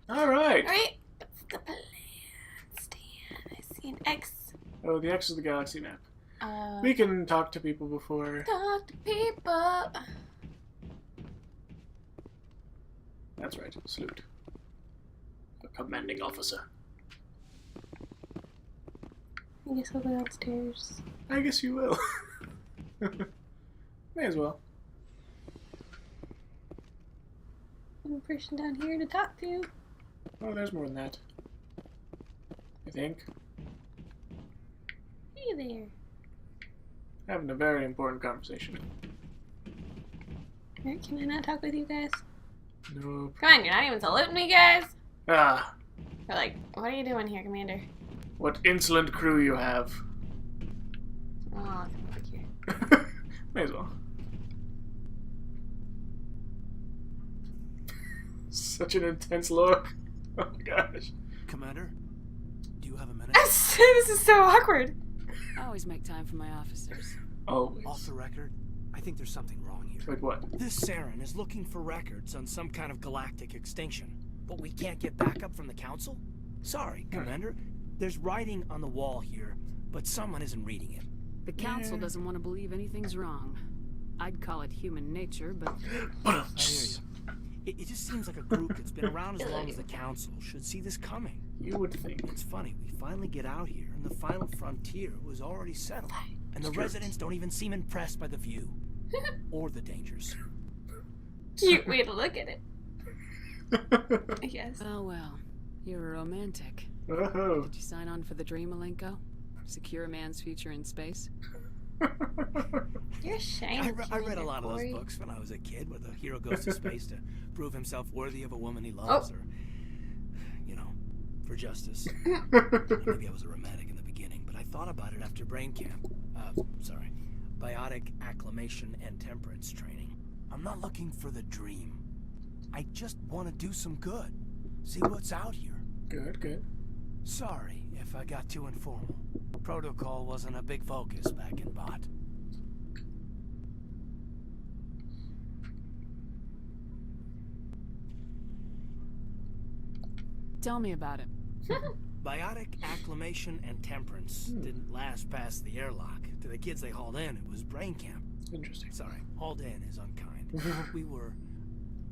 Alright. Alright, what's the plan, Stan? I see an X. Oh, the X is the galaxy map. We can talk to people before. Talk to people. That's right. Salute. The commanding officer. I guess I'll go downstairs. I guess you will. May as well. One person down here to talk to. Oh, there's more than that. I think. Hey there. Having a very important conversation. Alright, can I not talk with you guys? Nope. Come on, you're not even saluting me, guys? Ah, They're like, what are you doing here, Commander? what insolent crew you have. Oh, come back here. May as well. Such an intense look. Oh my gosh. Commander, do you have a minute? This is so awkward. I always make time for my officers. Always. Off the record, I think there's something wrong here. Wait, what? This Saren is looking for records on some kind of galactic extinction, but we can't get backup from the Council? Sorry, Commander. There's writing on the wall here, but someone isn't reading it. The Council doesn't want to believe anything's wrong. I'd call it human nature, but I hear you. It just seems like a group that's been around as long as the Council should see this coming. You would think. It's funny, we finally get out here, and the final frontier was already settled. And the residents don't even seem impressed by the view. Or the dangers. Cute way to look at it. I guess. well, you're a romantic. Oh. Did you sign on for the dream, Malenko? Secure a man's future in space? You're shiny. I read a lot of those Corey. books when I was a kid, where the hero goes to space to prove himself worthy of a woman he loves, or, you know, for justice. Maybe I was a romantic in the beginning, but I thought about it after brain camp. Biotic acclimation and temperance training. I'm not looking for the dream. I just want to do some good. See what's out here. Good, good. Sorry if I got too informal. Protocol wasn't a big focus back in Bot. Tell me about it. Biotic acclimation and temperance didn't last past the airlock. To the kids they hauled in, it was brain camp. Interesting. Sorry, hauled in is unkind. We were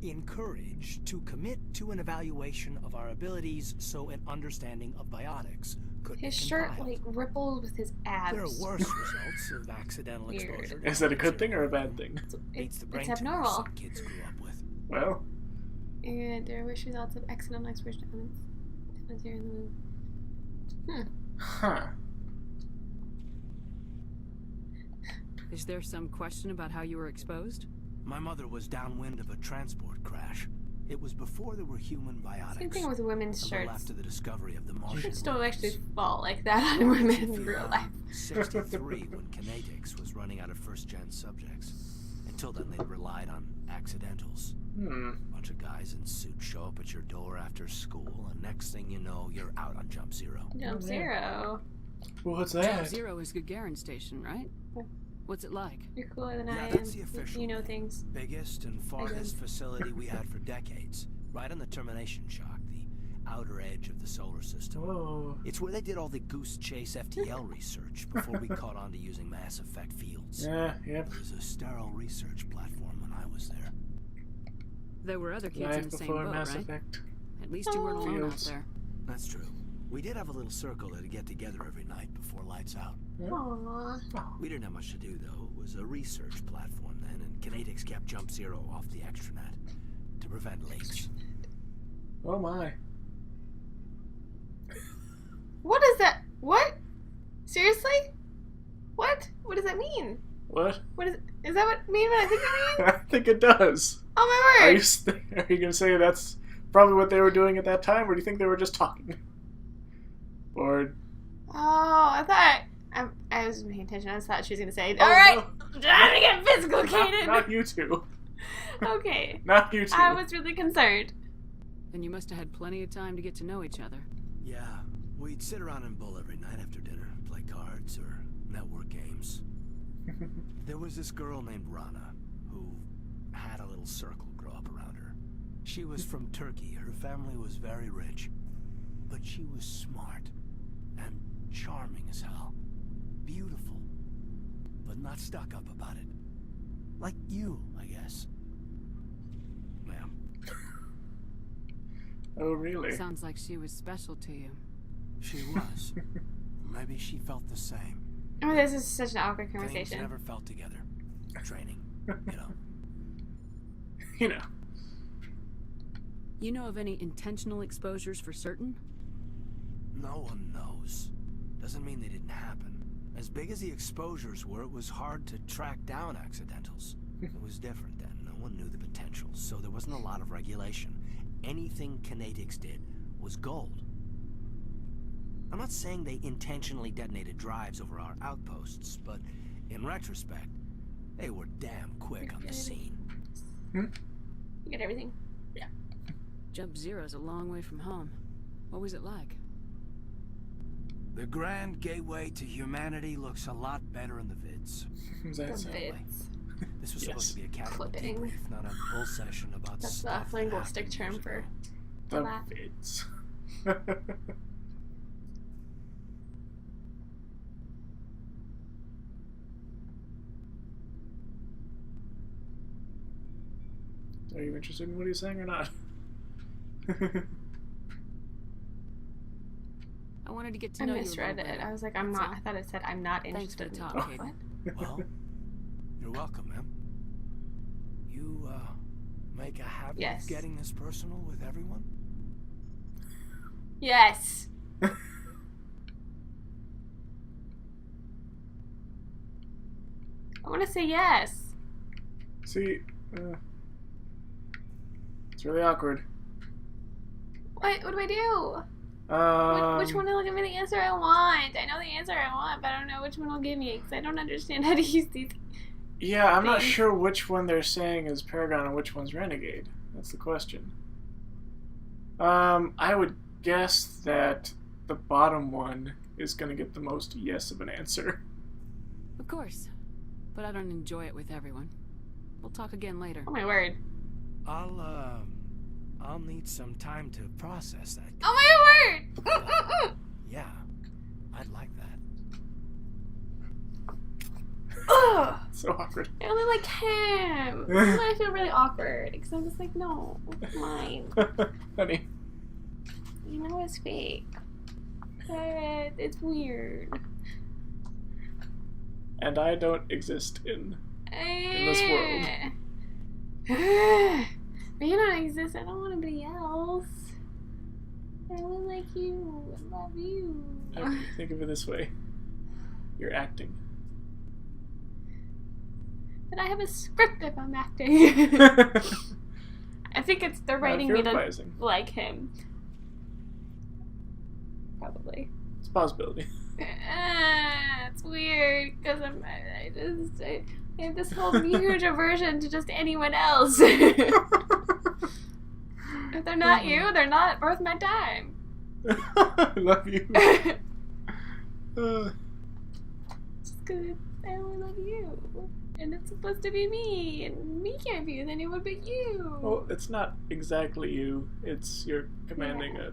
encouraged to commit to an evaluation of our abilities so an understanding of biotics could His be shirt compiled. like rippled with his abs. There are worse results of accidental Weird. exposure. to Is that a good thing or a bad thing? Beats the brain It's tumors abnormal. some kids grew up with. Well, And there are wish results of accidental exposure to elements. Elements here in the moon. huh. Is there some question about how you were exposed? My mother was downwind of a transport crash. It was before there were human biotics. Same thing with women's a little shirts. after the discovery of the Martian. Shirts don't worms. actually fall like that on women in real life. 63 when kinetics was running out of first-gen subjects. Until then, they'd relied on accidentals. Bunch of guys in suits show up at your door after school, and next thing you know, you're out on Jump Zero. Jump Zero. What's Jump that? Zero is Gagarin Station, right? Yeah. What's it like? You're cooler than Yeah, I am. that's the official You know name. things. Biggest and farthest facility we had for decades. Right on the termination shock, the outer edge of the solar system. Whoa. It's where they did all the Goose Chase FTL research before we caught on to using mass effect fields. Yeah, yep. It was a sterile research platform when I was there. There were other kids in Life the same before boat, Mass right? Effect. At least you weren't alone out Fields. there. That's true. We did have a little circle that'd get together every night before lights out. Aww. We didn't have much to do, though. It was a research platform then, and kinetics kept Jump Zero off the extranet to prevent leaks. Oh my. What is that? What? Seriously? What? What does that mean? What? What is that what mean what I think it means? I think it does. Oh my Are word! you gonna say that's probably what they were doing at that time, or do you think they were just talking? Or Oh, I thought I was paying attention. I thought she was gonna say, Oh, "All right, no. trying to get physical, not Kaiden." you two. Okay, Not you two. I was really concerned. Then you must have had plenty of time to get to know each other. Yeah, we'd sit around and bull every night after dinner, play cards or network games. There was this girl named Rana who had a little circle grow up around her. She was from Turkey. Her family was very rich. But she was smart and charming as hell. Beautiful. But not stuck up about it. Like you, I guess. Ma'am. Oh, really? Sounds like she was special to you. She was. Maybe she felt the same. Oh, this is such an awkward Things conversation. never felt together. Training, you know. You know. You know of any intentional exposures for certain? No one knows. Doesn't mean they didn't happen. As big as the exposures were, it was hard to track down accidentals. It was different then. No one knew the potential, so there wasn't a lot of regulation. Anything kinetics did was gold. I'm not saying they intentionally detonated drives over our outposts, but in retrospect, they were damn quick on the scene. You get everything. Jump Zero's a long way from home. What was it like? The grand gateway to humanity looks a lot better in the vids. Is that The so? vids. This was Yes. supposed to be a casual Clipping. debrief, not a full session about That's the stuff that linguistic happened term years for ago. The that. vids. Are you interested in what he's saying or not? I wanted to get to I know you a misread little it. better. I was like, I'm That's not. I thought it said I'm not Thanks for interested. the in talk, what? Kaiden. Well, you're welcome, ma'am. You, make a habit Yes. of getting this personal with everyone? Yes. I want to say yes. See, it's really awkward. What do I do? Which one will give me the answer I want? I know the answer I want, but I don't know which one will give me because I don't understand how to use these. Yeah, I'm not things. sure which one they're saying is Paragon and which one's Renegade. That's the question. I would guess that the bottom one is going to get the most yes of an answer. Of course. But I don't enjoy it with everyone. We'll talk again later. Oh my word. I'll need some time to process that. Oh my word. Yeah, I'd like that. Ugh. So awkward. I only like him. That's why I feel really awkward because I'm just like, no, it's mine. Honey. You know it's fake. But it's weird. And I don't exist in this world. But you don't exist. I don't want anybody else. I only like you. I love you. Okay, think of it this way. You're acting. But I have a script if I'm acting. I think it's they're writing me to advising. like him. Probably. It's a possibility. It's weird because I have this whole huge aversion to just anyone else. If they're not you, they're not worth my time. I love you. Just because I only love you. And it's supposed to be me, and me can't be with anyone but you. Well, it's not exactly you. It's you're commanding Yeah.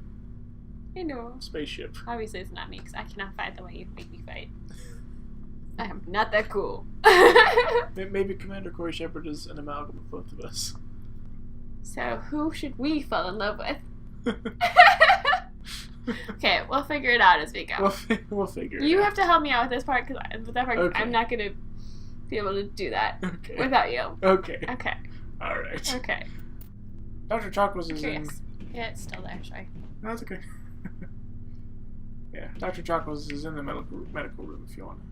a I know. spaceship. Obviously, it's not me because I cannot fight the way you make me fight. I am not that cool. Maybe Commander Corrie Shepard is an amalgam of both of us. So, who should we fall in love with? Okay, we'll figure it out as we go. We'll figure it You out. have to help me out with this part because with that part, Okay. I'm not gonna be able to do that Okay. without you. Okay. Okay. Alright. Okay. Dr. Chakwas is in... Curious. Yeah, it's still there. Sorry. No, that's okay. Yeah, Dr. Chakwas is in the medical room if you want to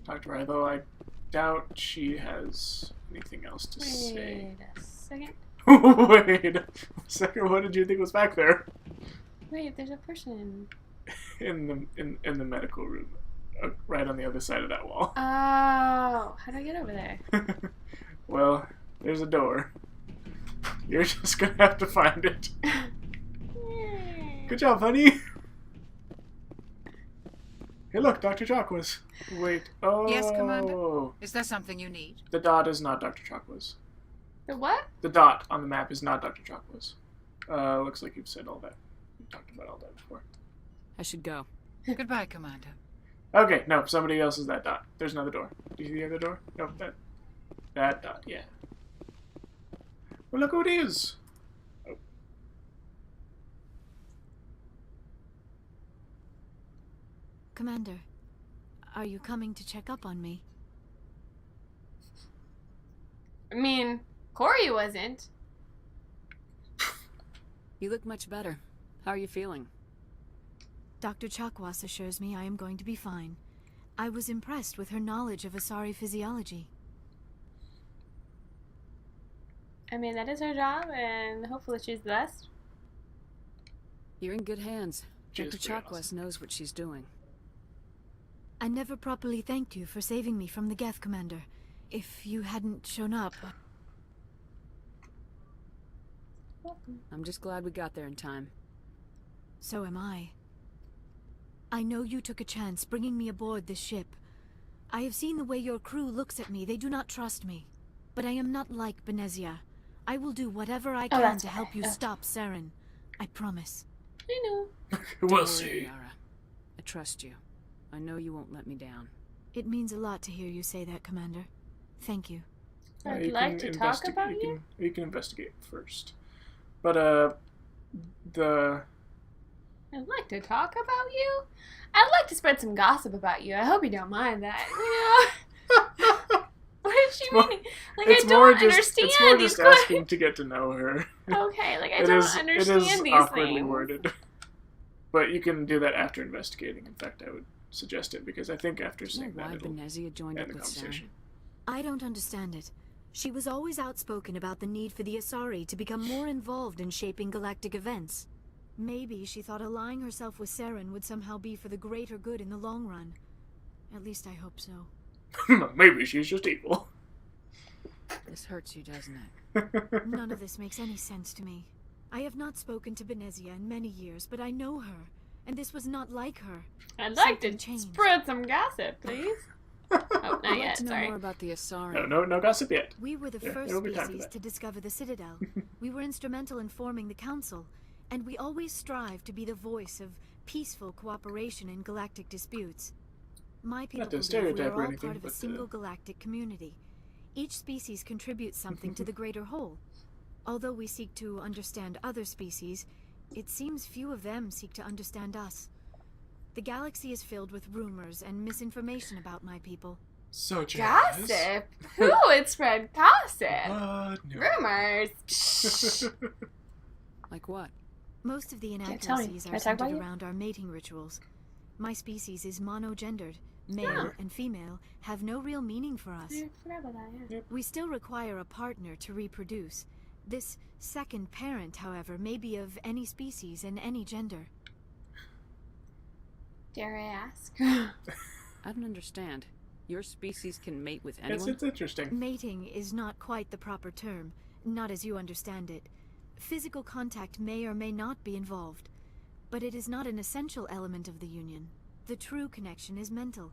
talk to her, though I doubt she has anything else to say. Wait a second. Wait a second, what did you think was back there? Wait, there's a person. In the medical room. Right on the other side of that wall. Oh, how do I get over there? Well, there's a door. You're just gonna have to find it. Good job, honey. Hey, look, Dr. Chakwas. Wait. Oh. Yes, Commander? Is there something you need? The dot is not Dr. Chakwas. The what? The dot on the map is not Dr. Chocola's. Looks like you've said all that. We've talked about all that before. I should go. Goodbye, Commander. Okay, no, somebody else is that dot. There's another door. Do you see the other door? No, that dot, yeah. Well, look who it is! Oh. Commander, are you coming to check up on me? I mean, Corrie wasn't. You look much better. How are you feeling? Dr. Chakwas assures me I am going to be fine. I was impressed with her knowledge of Asari physiology. I mean, that is her job, and hopefully she's the best. You're in good hands. She Dr. is pretty Chakwas awesome. knows what she's doing. I never properly thanked you for saving me from the Geth, Commander. If you hadn't shown up... Welcome. I'm just glad we got there in time. So am I. I know you took a chance bringing me aboard this ship. I have seen the way your crew looks at me. They do not trust me. But I am not like Benezia. I will do whatever I can that's to help you okay. stop Saren. I promise. I know. We'll Don't worry, see. Liara. I trust you. I know you won't let me down. It means a lot to hear you say that, Commander. Thank you. I'd you like can to talk investi- about you. You can investigate first. But, the... I'd like to talk about you. I'd like to spread some gossip about you. I hope you don't mind that. You know? What is she Well, meaning? Like, it's I more don't just, understand it's more these just questions. asking to get to know her. Okay, like, I It don't is understand these awkwardly things. worded. But you can do that after investigating. In fact, I would suggest it, because I think after Isn't saying that why that, it'll Benezia joined up end the with Saren? conversation. I don't understand it. She was always outspoken about the need for the Asari to become more involved in shaping galactic events. Maybe she thought allying herself with Saren would somehow be for the greater good in the long run. At least I hope so. Maybe she's just evil. This hurts you, doesn't it? None of this makes any sense to me. I have not spoken to Benezia in many years, but I know her, and this was not like her. I'd like to Something changed. spread some gossip, please. Oh, not I'd like yet, to know sorry. more about the Asari. No gossip yet. We were the Yeah, first there'll be time for species that. to discover the Citadel. We were instrumental in forming the Council, and we always strive to be the voice of peaceful cooperation in galactic disputes. My people Not to believe we stereotype are or all anything, part of a but, single galactic community. Each species contributes something to the greater whole. Although we seek to understand other species, it seems few of them seek to understand us. The galaxy is filled with rumors and misinformation about my people. Such Gossip? Who would spread gossip? No. Rumors. Like what? Most of the Can't tell me. inaccuracies Can are I talk about centered you? around our mating rituals. My species is monogendered. Male Yeah. and female have no real meaning for us. I forgot about that, yeah. We still require a partner to reproduce. This second parent, however, may be of any species and any gender. Dare I ask? I don't understand. Your species can mate with anyone? It's interesting. Mating is not quite the proper term, not as you understand it. Physical contact may or may not be involved, but it is not an essential element of the union. The true connection is mental.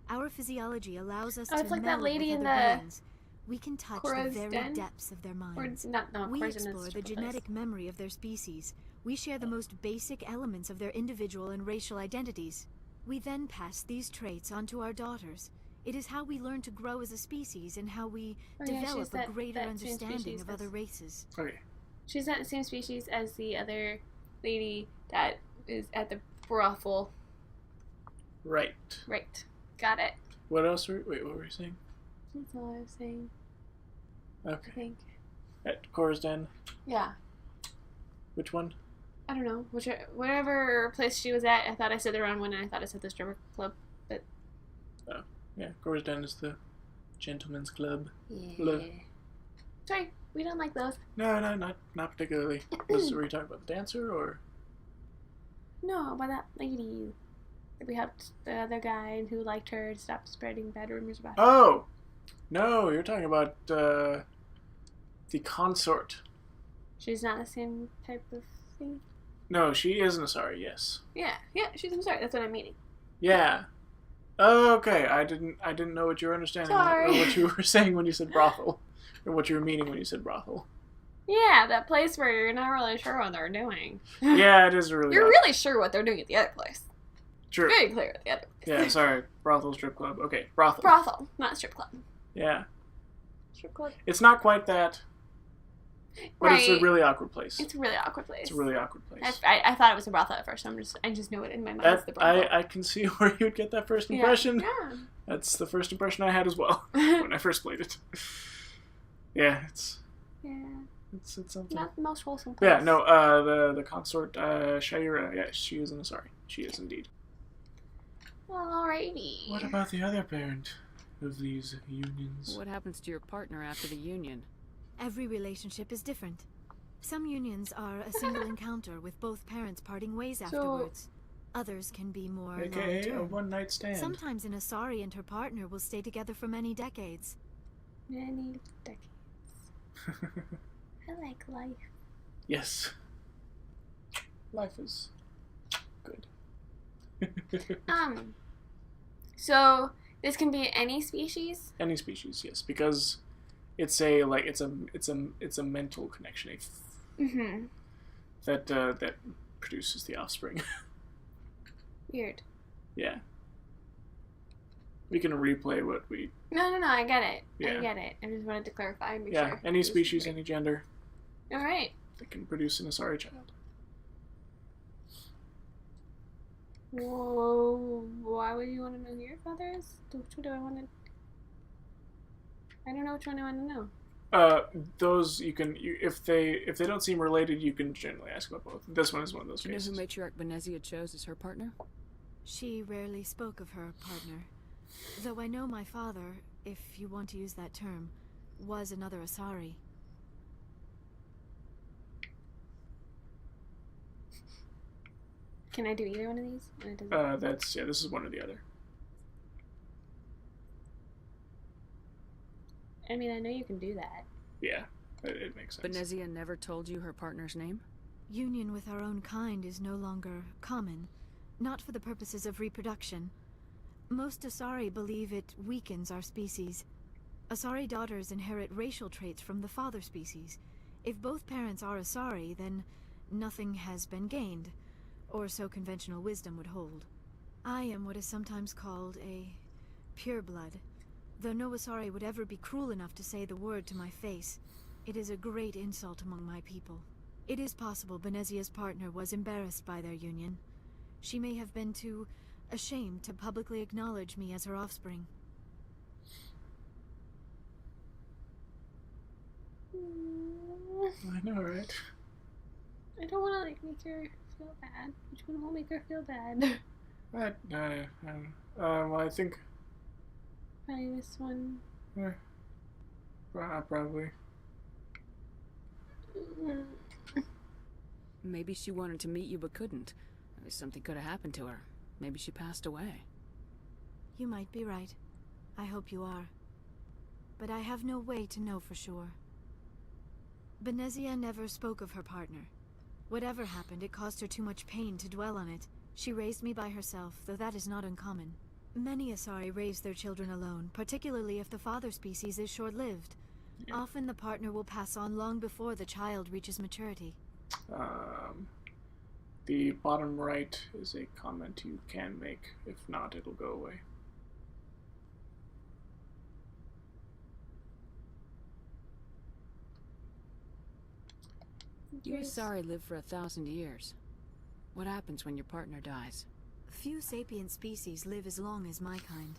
Our physiology allows us Oh, to it's like meld that lady with in other the brains. We can touch Cora's the very den? depths of their Or minds. not, no, We Cora's in explore his the place. genetic memory of their species. We share the most basic elements of their individual and racial identities. We then pass these traits onto our daughters. It is how we learn to grow as a species and how we Oh, yeah, develop she's that- a greater that same understanding species of as- other races. Okay. She's not the same species as the other lady that is at the brothel. Right. Right. Got it. What else were... Wait, what were you saying? That's all I was saying, I Okay. think. At Cora's Den. Yeah. Which one? I don't know. Whatever place she was at, I thought I said the wrong one, and I thought I said the stripper club. But Yeah, Cora's Den is the gentleman's club. yeah. Blah. Sorry, we don't like those. No, not particularly. Were you talking about the dancer, or... No, by that lady. We helped the other guy who liked her to stop spreading bad rumors about her. Oh! No, you're talking about, the consort. She's not the same type of thing. No, she is an Asari, yes. Yeah, she's I'm sorry. That's what I'm meaning. Yeah. Oh, okay, I didn't know what you were understanding. Sorry. Or what you were saying when you said brothel. Or what you were meaning when you said brothel. Yeah, that place where you're not really sure what they're doing. Yeah, it is really You're odd. really sure what they're doing at the other place. True. Very clear at the other place. Yeah, sorry. Brothel, strip club. Okay, brothel. Brothel, not strip club. Yeah. Strip club. It's not quite that. But Right. it's a really awkward place. It's a really awkward place. It's a really awkward place. I thought it was a brothel at first. I just know it in my mind. It's the brothel. I can see where you'd get that first impression. Yeah. That's the first impression I had as well when I first played it. Yeah, it's something. Not the most wholesome place. Yeah, no, the consort, Shaira, yeah, she is an Asari. She is indeed. Alrighty. What about the other parent of these unions? What happens to your partner after the union? Every relationship is different. Some unions are a single encounter with both parents parting ways afterwards. Others can be more AKA a long-term. one-night stand. Sometimes an Asari and her partner will stay together for many decades. Many decades. I like life. Yes. Life is good. So this can be any species? Any species, yes, because it's a mental connection Mm-hmm. that produces the offspring. Weird. Yeah. We can replay what we... No, I get it. Yeah. I get it. I just wanted to clarify and make Yeah, sure. any species, any gender Alright. that can produce an Asari child. Whoa, why would you want to know who your father is? Which one do I want to... I don't know which one I want to know. Those you can... if they don't seem related, you can generally ask about both. This one is one of those Do you know cases. who Matriarch Benezia chose as her partner? She rarely spoke of her partner. Though I know my father, if you want to use that term, was another Asari. Can I do either one of these? Or does it... That's... Yeah, this is one or the other. I mean, I know you can do that. Yeah, it makes sense. Benezia never told you her partner's name? Union with our own kind is no longer common, not for the purposes of reproduction. Most Asari believe it weakens our species. Asari daughters inherit racial traits from the father species. If both parents are Asari, then nothing has been gained, or so conventional wisdom would hold. I am what is sometimes called a pureblood, though no Asari would ever be cruel enough to say the word to my face. It is a great insult among my people. It is possible Benezia's partner was embarrassed by their union. She may have been too ashamed to publicly acknowledge me as her offspring. I know, right? I don't want to like make her feel bad. Which one will make her feel bad? Well, I think... Probably this one. Probably. Maybe she wanted to meet you but couldn't. Something could have happened to her. Maybe she passed away. You might be right. I hope you are. But I have no way to know for sure. Benezia never spoke of her partner. Whatever happened, it caused her too much pain to dwell on it. She raised me by herself, though that is not uncommon. Many Asari raise their children alone, particularly if the father species is short-lived. Yeah. Often the partner will pass on long before the child reaches maturity. The bottom right is a comment you can make. If not, it'll go away. You Asari live for 1,000 years. What happens when your partner dies? Few sapient species live as long as my kind.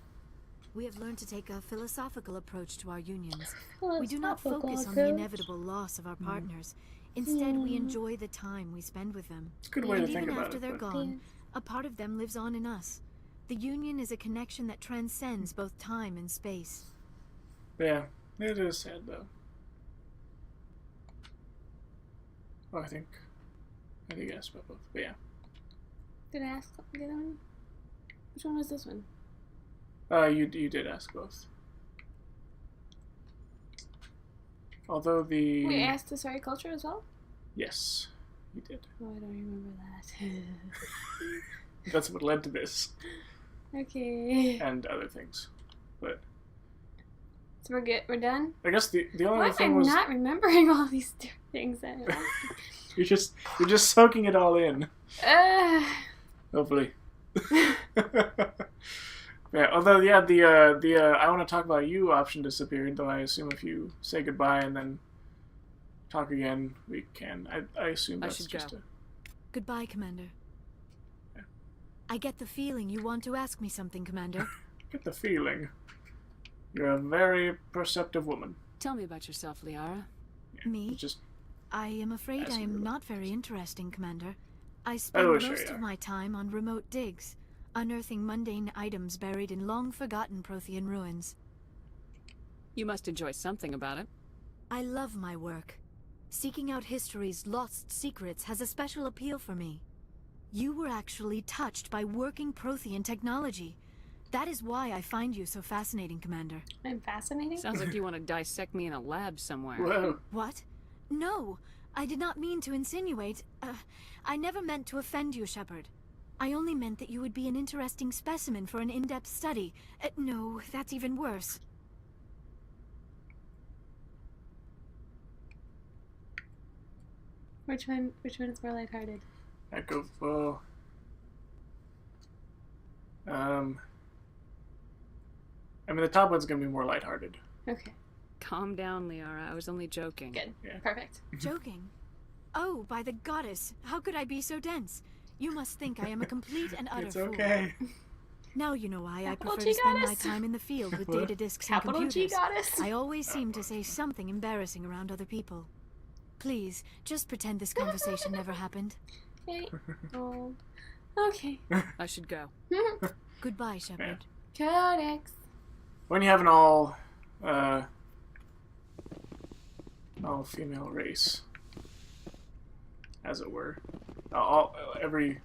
We have learned to take a philosophical approach to our unions. We do not focus on the inevitable loss of our partners. Instead, we enjoy the time we spend with them. It's a good way to And think even about after it. they're but- gone, a part of them lives on in us. The union is a connection that transcends both time and space. Yeah, it is sad though. Oh, I think I asked about both, but yeah. Did I ask the other one? Which one was this one? You did ask both. Although the... We asked the Asari culture as well? Yes, you did. Oh, I don't remember that. That's what led to this, Okay. and other things. But So we're good. We're done. I guess the only Why thing am I was not remembering all these things? you're just soaking it all in. Hopefully. Yeah. Although the I want to talk about you option disappeared. Though I assume if you say goodbye and then talk again, we can. I assume that's should just go. Goodbye, Commander. Yeah. I get the feeling you want to ask me something, Commander. Get the feeling. You're a very perceptive woman. Tell me about yourself, Liara. Yeah, Me? Just I am afraid I Asking am her. not very interesting, Commander. I spend Oh, sure most you of are. my time on remote digs, unearthing mundane items buried in long-forgotten Prothean ruins. You must enjoy something about it. I love my work. Seeking out history's lost secrets has a special appeal for me. You were actually touched by working Prothean technology. That is why I find you so fascinating, Commander. I'm fascinating. Sounds like you want to dissect me in a lab somewhere. whoa. What? No, I did not mean to insinuate. I never meant to offend you, Shepard. I only meant that you would be an interesting specimen for an in-depth study. No, that's even worse. Which one is more lighthearted? I go. Well. I mean, the top one's gonna be more lighthearted. Okay. Calm down, Liara. I was only joking. Good. Yeah. Perfect. Joking? Oh, by the goddess, how could I be so dense? You must think I am a complete and utter It's fool. okay. Now you know why I Capital prefer G to spend my goddess. time in the field with What? data disks and Capital G computers. goddess. I always seem to say something embarrassing around other people. Please, just pretend this conversation never happened. Okay. Oh. Okay. I should go. Goodbye, Shepard. Codex. When you have an all female race, as it were, pretty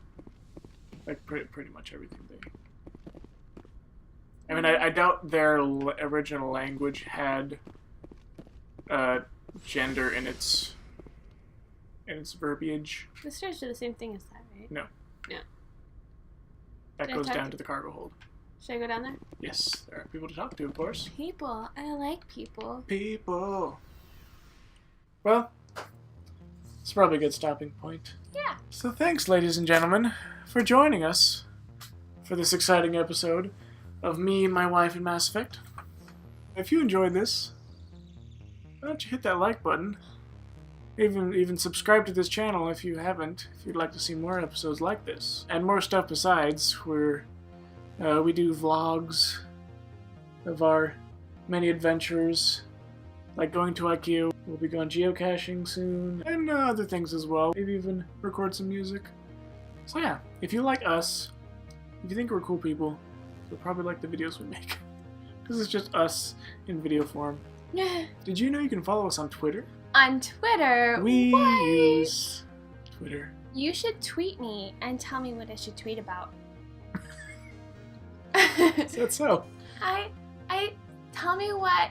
much everything they. I mean, I doubt their original language had gender in its verbiage. The stairs do the same thing as that, right? No. Yeah. That Did I goes type down it? to the cargo hold. Should I go down there? Yes, there are people to talk to, of course. People. I like people. People. Well, it's probably a good stopping point. Yeah. So thanks, ladies and gentlemen, for joining us for this exciting episode of me, my wife, and Mass Effect. If you enjoyed this, why don't you hit that like button? Even subscribe to this channel if you haven't, if you'd like to see more episodes like this. And more stuff besides, where we do vlogs of our many adventures, like going to IKEA. We'll be going geocaching soon, and other things as well. Maybe even record some music. So yeah, if you like us, if you think we're cool people, you'll probably like the videos we make. Because it's just us in video form. Did you know you can follow us on Twitter? On Twitter. We what? use Twitter. You should tweet me and tell me what I should tweet about. Is that so? I tell me what.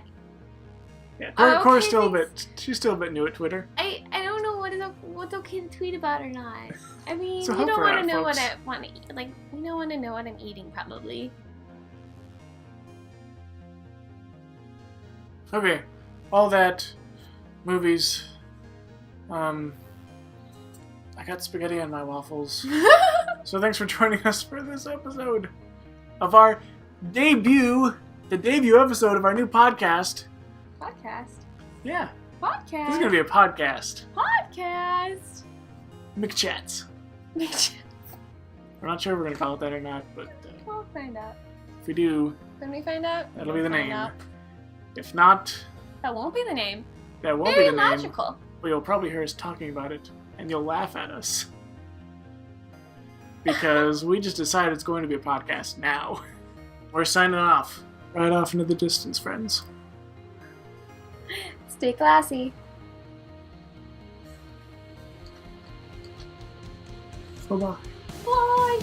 Yeah, Okay, Corey's still thanks. she's still a bit new at Twitter. I don't know what's okay to tweet about or not. I mean, So you help don't her want out, to know what folks. I want to eat. Like, you don't want to know what I'm eating, probably. Okay, all that, movies. I got spaghetti on my waffles. So thanks for joining us for this episode of our debut, the debut episode of our new podcast. Podcast. Yeah, Podcast. this is gonna be a podcast. Podcast. McChats. We're not sure if we're gonna call it that or not, but We'll find out. if we do, When we find out, that'll we'll be the find name. out. If not, That won't be the name. that won't Very be the name. logical. But you'll probably hear us talking about it, and you'll laugh at us. Because we just decided it's going to be a podcast now. We're signing off. Right off into the distance, friends. Stay classy. Bye-bye. Bye.